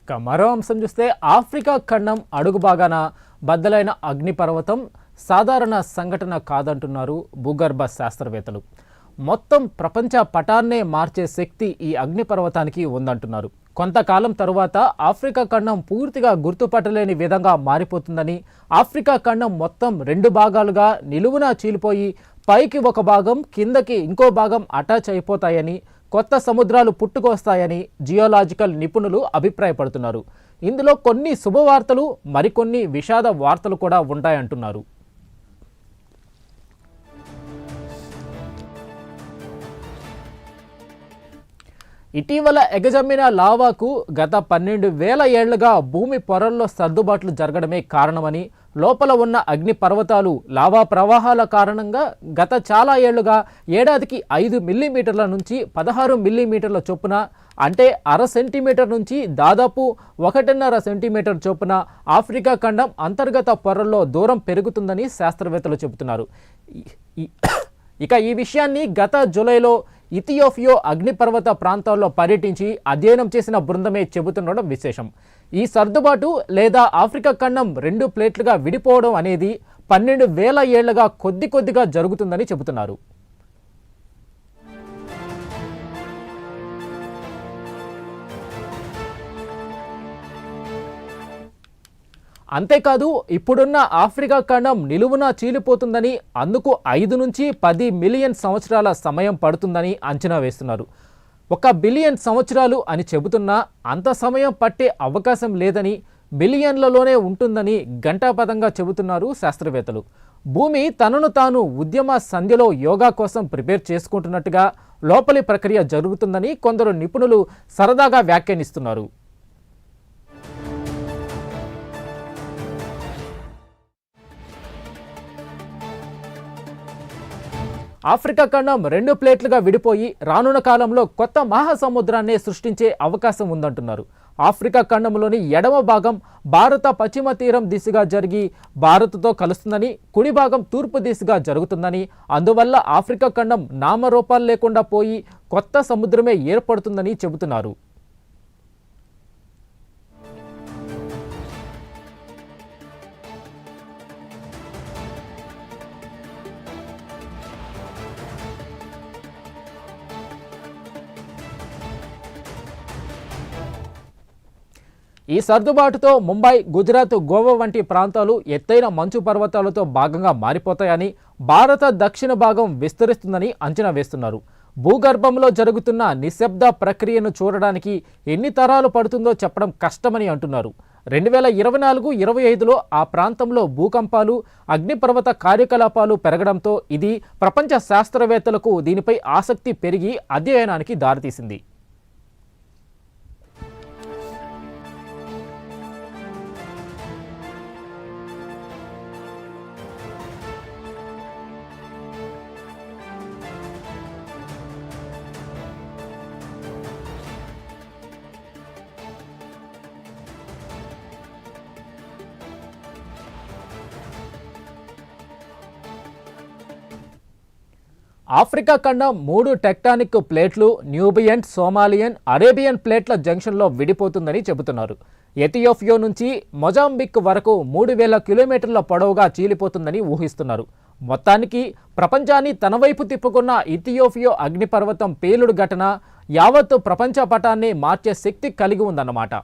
మరో అంశం చూస్తే ఆఫ్రికా ఖండం అడుగు భాగాన బద్దలైన అగ్నిపర్వతం సాధారణ సంఘటన కాదంటున్నారు భూగర్భ శాస్త్రవేత్తలు. మొత్తం ప్రపంచ పటాన్నే మార్చే శక్తి ఈ అగ్నిపర్వతానికి ఉందంటున్నారు. కొంతకాలం తరువాత ఆఫ్రికా ఖండం పూర్తిగా గుర్తుపట్టలేని విధంగా మారిపోతుందని, ఆఫ్రికా ఖండం మొత్తం 2 భాగాలుగా నిలువునా చీలిపోయి పైకి ఒక భాగం, కిందకి ఇంకో భాగం అటాచ్ అయిపోతాయని, కొత్త సముద్రాలు పుట్టుకొస్తాయని జియోలాజికల్ నిపుణులు అభిప్రాయపడుతున్నారు. ఇందులో కొన్ని శుభవార్తలు, మరికొన్ని విషాద వార్తలు కూడా ఉంటాయంటున్నారు. ఇటీవల ఎగజమ్మిన లావాకు గత 12,000 ఏళ్లుగా భూమి పొరల్లో సర్దుబాట్లు జరగడమే కారణమని, లోపల ఉన్న అగ్ని పర్వతాలు లావా ప్రవాహాల కారణంగా గత చాలా ఏళ్లుగా ఏడాదికి 5 మిల్లీమీటర్ల నుంచి 16 మిల్లీమీటర్ల చొప్పున, అంటే 1/2 సెంటీమీటర్ నుంచి దాదాపు 1.5 సెంటీమీటర్ చొప్పున ఆఫ్రికా ఖండం అంతర్గత పొరల్లో దూరం పెరుగుతుందని శాస్త్రవేత్తలు చెబుతున్నారు. ఇక ఈ విషయాన్ని గత జూలైలో ఇథియోపియా అగ్నిపర్వత ప్రాంతాల్లో పర్యటించి అధ్యయనం చేసిన బృందమే చెబుతుండడం విశేషం. ఈ సర్దుబాటు లేదా ఆఫ్రికా ఖండం 2 ప్లేట్లుగా విడిపోవడం అనేది 12,000 ఏళ్లుగా కొద్దిగా జరుగుతుందని చెబుతున్నారు. అంతేకాదు, ఇప్పుడున్న ఆఫ్రికా ఖండం నిలువునా చీలిపోతుందని, అందుకు 5 నుంచి 10 మిలియన్ సంవత్సరాల సమయం పడుతుందని అంచనా వేస్తున్నారు. 1 బిలియన్ సంవత్సరాలు అని చెబుతున్నా అంత సమయం పట్టే అవకాశం లేదని, బిలియన్లలోనే ఉంటుందని ఘంటాపథంగా చెబుతున్నారు శాస్త్రవేత్తలు. భూమి తనను తాను ఉద్యమ సంధ్యలో యోగా కోసం ప్రిపేర్ చేసుకుంటున్నట్టుగా లోపలి ప్రక్రియ జరుగుతుందని కొందరు నిపుణులు సరదాగా వ్యాఖ్యానిస్తున్నారు. ఆఫ్రికా ఖండం 2 ప్లేట్లుగా విడిపోయి రానున్న కాలంలో కొత్త మహాసముద్రాన్ని సృష్టించే అవకాశం ఉందంటున్నారు. ఆఫ్రికా ఖండంలోని ఎడమ భాగం భారత పశ్చిమ తీరం దిశగా జరిగి భారత్తో కలుస్తుందని, కుడి భాగం తూర్పు దిశగా జరుగుతుందని, అందువల్ల ఆఫ్రికా ఖండం నామరూపాలు లేకుండా పోయి కొత్త సముద్రమే ఏర్పడుతుందని చెబుతున్నారు. ఈ సర్దుబాటుతో ముంబై, గుజరాత్, గోవా వంటి ప్రాంతాలు ఎత్తైన మంచు పర్వతాలతో భాగంగా మారిపోతాయని, భారత దక్షిణ భాగం విస్తరిస్తుందని అంచనా వేస్తున్నారు. భూగర్భంలో జరుగుతున్న నిశ్శబ్ద ప్రక్రియను చూడడానికి ఎన్ని తరాలు పడుతుందో చెప్పడం కష్టమని అంటున్నారు. 2024-25లో ఆ ప్రాంతంలో భూకంపాలు, అగ్నిపర్వత కార్యకలాపాలు పెరగడంతో ఇది ప్రపంచ శాస్త్రవేత్తలకు దీనిపై ఆసక్తి పెరిగి అధ్యయనానికి దారితీసింది. ఆఫ్రికా ఖండం 3 టెక్టానిక్ ప్లేట్లు, న్యూబియన్, సోమాలియన్, అరేబియన్ ప్లేట్ల జంక్షన్లో విడిపోతుందని చెబుతున్నారు. ఎథియోపియా నుంచి మొజాంబిక్ వరకు 3,000 కిలోమీటర్ల పొడవుగా చీలిపోతుందని ఊహిస్తున్నారు. మొత్తానికి ప్రపంచాన్ని తన వైపు తిప్పుకున్న ఇథియోపియా అగ్నిపర్వతం పేలుడు ఘటన యావత్తు ప్రపంచ పటాన్ని మార్చే శక్తి కలిగి ఉందన్నమాట.